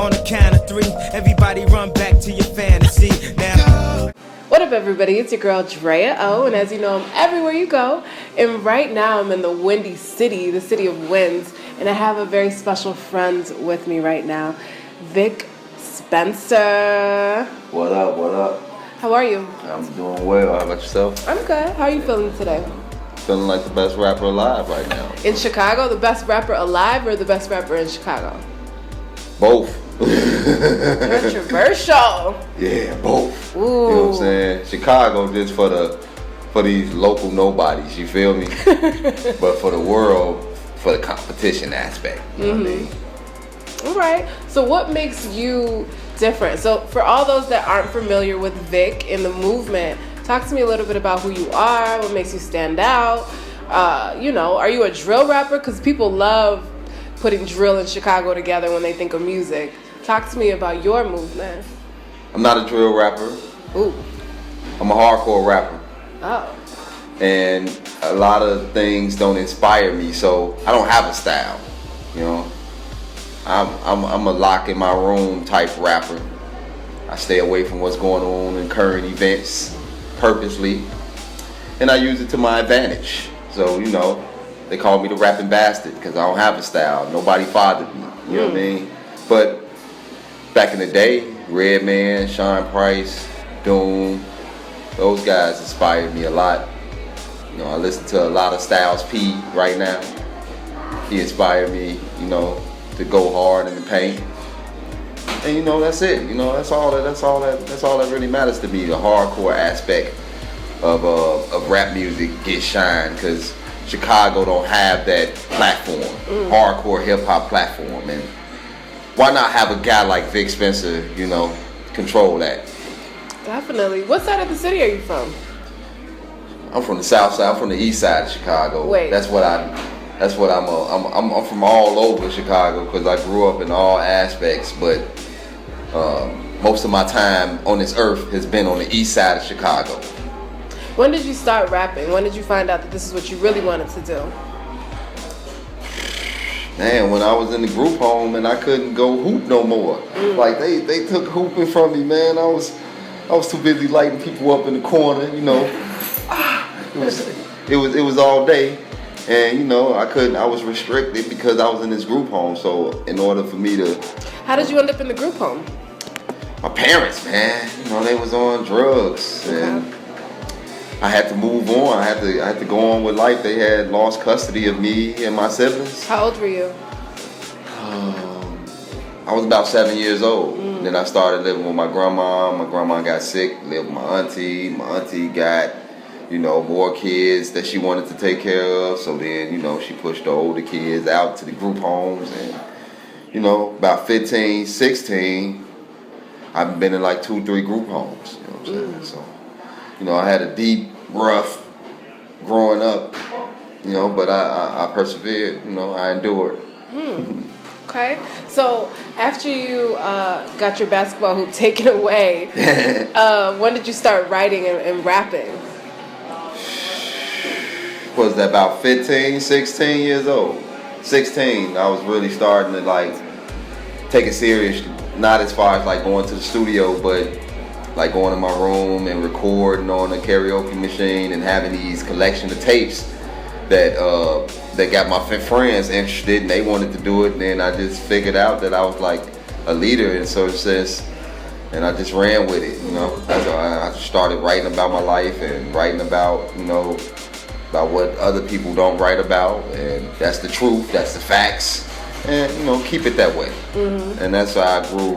On the count of three, everybody run back to your fantasy. Now. What up, everybody? It's your girl Drea O, and as you know, I'm everywhere you go. And right now, I'm in the Windy City, the city of winds, and I have a very special friend with me right now, Vic Spencer. What up? What up? How are you? I'm doing well. How about yourself? I'm good. How are you feeling today? Feeling like the best rapper alive right now. In Chicago, the best rapper alive, or the best rapper in Chicago? Both. Controversial. Yeah, both. Ooh. You know what I'm saying? Chicago just for these local nobodies, you feel me? But for the world, for the competition aspect. You know what I mean? All right. So what makes you different? So for all those that aren't familiar with Vic in the movement, talk to me a little bit about who you are, what makes you stand out. Are you a drill rapper? Because people love putting drill and Chicago together when they think of music. Talk to me about your movement. I'm not a drill rapper. Ooh. I'm a hardcore rapper. Oh. And a lot of things don't inspire me, so I don't have a style. You know, I'm a lock in my room type rapper. I stay away from what's going on in current events purposely, and I use it to my advantage. So they call me the rapping bastard because I don't have a style. Nobody fathered me. You know what I mean? But back in the day, Redman, Sean Price, Doom, those guys inspired me a lot. I listen to a lot of Styles P right now. He inspired me, to go hard in the paint. And that's it. That's all that really matters to me. The hardcore aspect of rap music gets shine because Chicago don't have that platform, hardcore hip hop platform. And why not have a guy like Vic Spencer, control that? Definitely. What side of the city are you from? I'm from the south side. I'm from the east side of Chicago. Wait. I'm from all over Chicago because I grew up in all aspects, but most of my time on this earth has been on the east side of Chicago. When did you start rapping? When did you find out that this is what you really wanted to do? Man, when I was in the group home and I couldn't go hoop no more. Like they took hooping from me, man. I was too busy lighting people up in the corner, It was all day. And I was restricted because I was in this group home. So in order for me to... How did you end up in the group home? My parents, man, they was on drugs. And I had to move on. I had to go on with life. They had lost custody of me and my siblings. How old were you? I was about 7 years old. Then I started living with my grandma. My grandma got sick, lived with my auntie. My auntie got, more kids that she wanted to take care of. So then, she pushed the older kids out to the group homes. And, about 15, 16, I've been in like 2-3 group homes. You know what I'm saying? So, I had a deep, rough growing up, but I persevered, I endured. Okay. So after you got your basketball hoop taken away, when did you start writing and rapping? Was that about 15, 16 years old? 16, I was really starting to take it serious. Not as far as going to the studio, but going in my room and recording on a karaoke machine and having these collection of tapes that got my friends interested and they wanted to do it. And then I just figured out that I was like a leader in sort of sense, and I just ran with it. I started writing about my life and writing about about what other people don't write about, and that's the truth, that's the facts, and keep it that way. And that's how I grew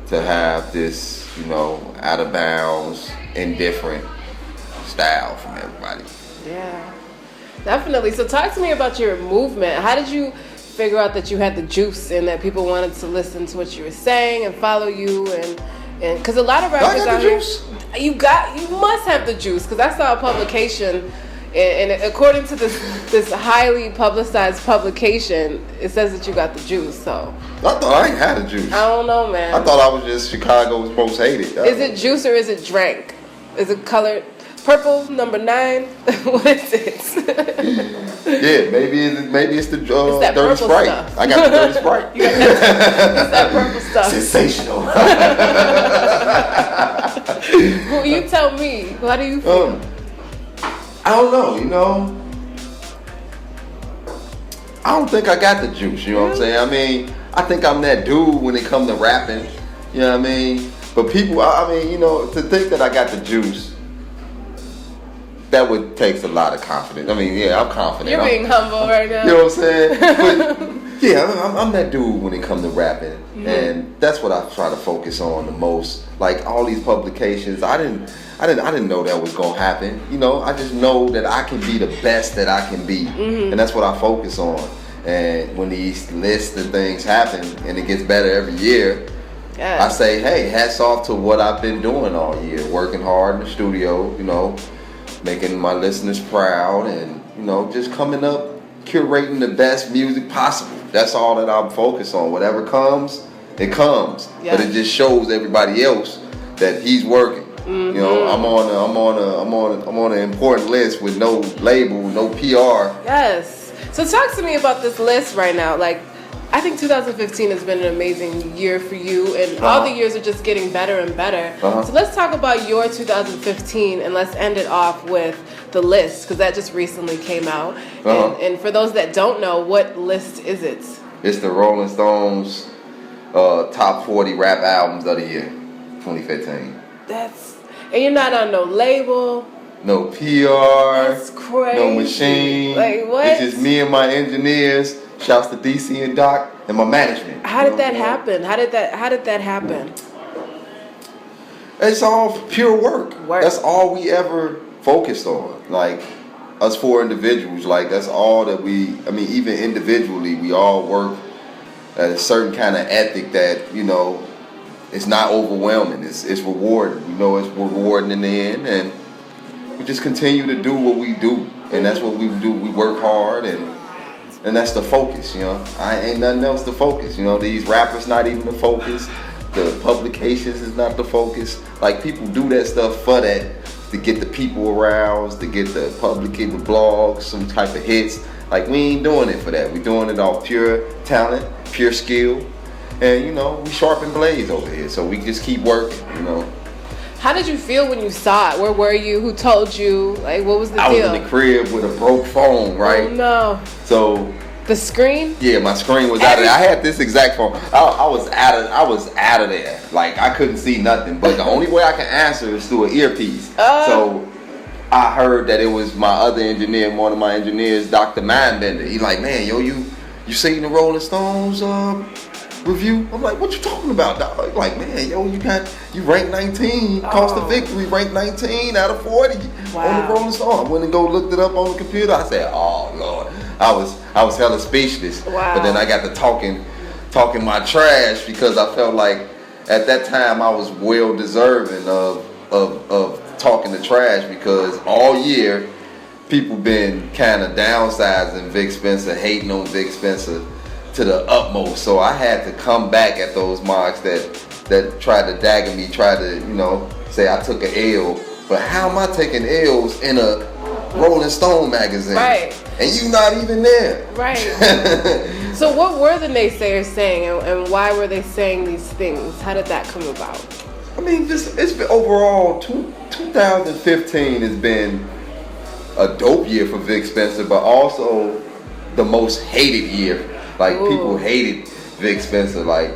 to have this out of bounds, indifferent style from everybody. Yeah, definitely. So talk to me about your movement. How did you figure out that you had the juice and that people wanted to listen to what you were saying and follow you? And because a lot of rappers out here, you must have the juice, because I saw a publication. And according to this highly publicized publication, it says that you got the juice. So I thought I ain't had the juice. I don't know, man. I thought I was just Chicago's most hated. Is it juice or is it drank? Is it colored purple, number 9? What is it? Yeah, maybe it's the dirty purple Sprite. stuff. I got the dirty Sprite. It's that purple stuff. stuff. Sensational. Well, you tell me. How do you feel? I don't know, you know. I don't think I got the juice, you know what I'm saying? I mean, I think I'm that dude when it comes to rapping, you know what I mean? But people, I mean, you know, to think that I got the juice, that would takes a lot of confidence. I mean, yeah, I'm confident. You're being humble right now. You know what I'm saying? But yeah, I'm that dude when it comes to rapping, and that's what I try to focus on the most. Like all these publications, I didn't know that was gonna happen. You know, I just know that I can be the best that I can be, and that's what I focus on. And when these lists and things happen, and it gets better every year, I say, hey, hats off to what I've been doing all year, working hard in the studio, you know, making my listeners proud, and you know, just coming up, curating the best music possible. That's all that I'm focused on. Whatever comes, it comes. But it just shows everybody else that he's working. You know, I'm on an important list with no label, no PR. Yes. So talk to me about this list right now. Like, I think 2015 has been an amazing year for you, and all the years are just getting better and better. So let's talk about your 2015, and let's end it off with the list, because that just recently came out. And for those that don't know, what list is it? It's the Rolling Stones top 40 rap albums of the year, 2015. And you're not on no label. No PR. That's crazy. No machine. Like what? It's just me and my engineers. Shouts to DC and Doc and my management. How did that happen? How did that happen? It's all pure work. That's all we ever focused on. Like us four individuals, like that's all that I mean, even individually, we all work at a certain kind of ethic that, you know, it's not overwhelming. It's rewarding. We know it's rewarding in the end, and we just continue to do what we do, and that's what we do. We work hard, and that's the focus. You know, I ain't nothing else to focus. You know, these rappers not even the focus. The publications is not the focus. Like people do that stuff for that, to get the people aroused, to get the public, the blogs, some type of hits. Like we ain't doing it for that. We doing it off pure talent, pure skill. And, you know, we sharpen blades over here, so we just keep working, you know. How did you feel when you saw it? Where were you? Who told you? Like, what was the deal? I was in the crib with a broke phone, right? Oh, no. So... The screen? Yeah, my screen was out of there. I had this exact phone. I was out of there. Like, I couldn't see nothing. But the only way I can answer is through an earpiece. So, I heard that it was my other engineer, one of my engineers, Dr. Mindbender. He's like, man, yo, you seen the Rolling Stones review? I'm like, what you talking about, dog? Like, man, yo, you ranked 19, Cost of Victory ranked 19 out of 40 on the Rolling Stone. I went and looked it up on the computer. I said, oh Lord, I was hella speechless. But then I got to talking my trash, because I felt like at that time I was well deserving of talking the trash, because all year people been kind of downsizing Vic Spencer, hating on Vic Spencer to the utmost. So I had to come back at those marks that tried to dagger me, tried to, you know, say I took an L. But how am I taking L's in a Rolling Stone magazine? Right. And you not even there. Right. So what were the naysayers saying, and why were they saying these things? How did that come about? I mean, just it's been overall 2015 has been a dope year for Vic Spencer, but also the most hated year. Like, people hated Vic Spencer, like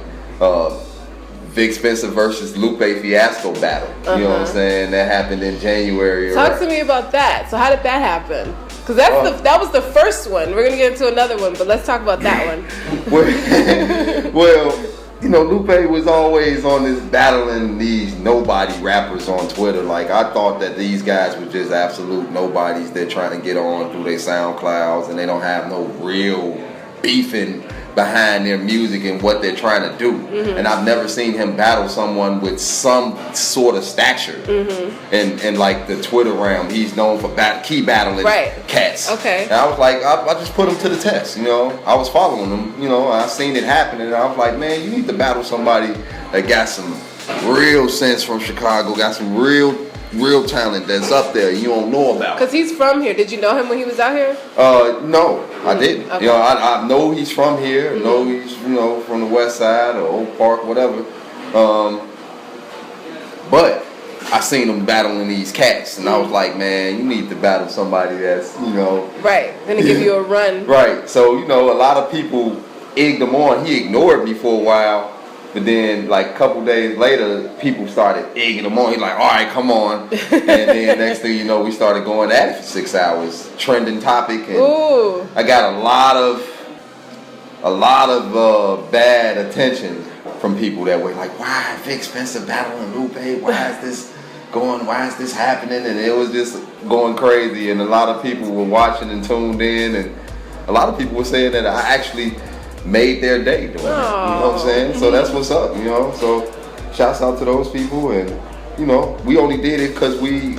Vic Spencer versus Lupe Fiasco battle. You know what I'm saying? That happened in January. Talk to me about that. So how did that happen? Because that was the first one. We're going to get into another one, but let's talk about that one. Well, you know, Lupe was always on this battling these nobody rappers on Twitter. Like, I thought that these guys were just absolute nobodies. They're trying to get on through their SoundClouds, and they don't have no real beefing behind their music and what they're trying to do. And I've never seen him battle someone with some sort of stature. And like the Twitter realm, he's known for key battling cats. And I was like, I just put him to the test, you know. I was following him, you know. I seen it happen, and I was like, man, you need to battle somebody that got some real sense from Chicago, got some real real talent that's up there you don't know about. Because he's from here. Did you know him when he was out here? No, I didn't. Okay. You know, I know he's from here. Know he's from the West Side or Oak Park, whatever. But I seen him battling these cats, and I was like, man, you need to battle somebody that's right. Gonna give you a run. Right. So a lot of people egged him on. He ignored me for a while. But then, like a couple days later, people started egging him on. He's like, all right, come on. And then next thing you know, we started going at it for 6 hours. Trending topic. And Ooh. I got a lot of bad attention from people that were like, why Vic Spencer battling Lupe? Why is this going? Why is this happening? And it was just going crazy. And a lot of people were watching and tuned in. And a lot of people were saying that I actually made their day doing it. You know what I'm saying? So that's what's up, So shouts out to those people, and we only did it because we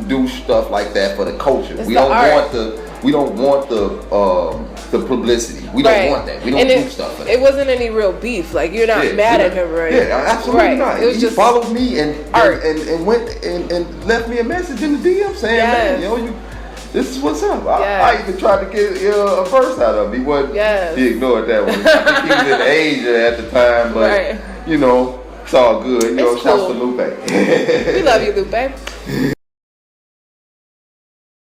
do stuff like that for the culture. It's we the don't art. want the publicity. We don't want that. We don't do stuff like that. It wasn't any real beef. Like you're not mad at him, right? Yeah, absolutely not. It was He just followed me and art. and went and left me a message in the DM saying, Yes. man, this is what's up. Yes. I even tried to get a verse out of him. He ignored that one. I think he was in Asia at the time, but right. it's all good. It's Shouts cool. to Lupe. We love you, Lupe.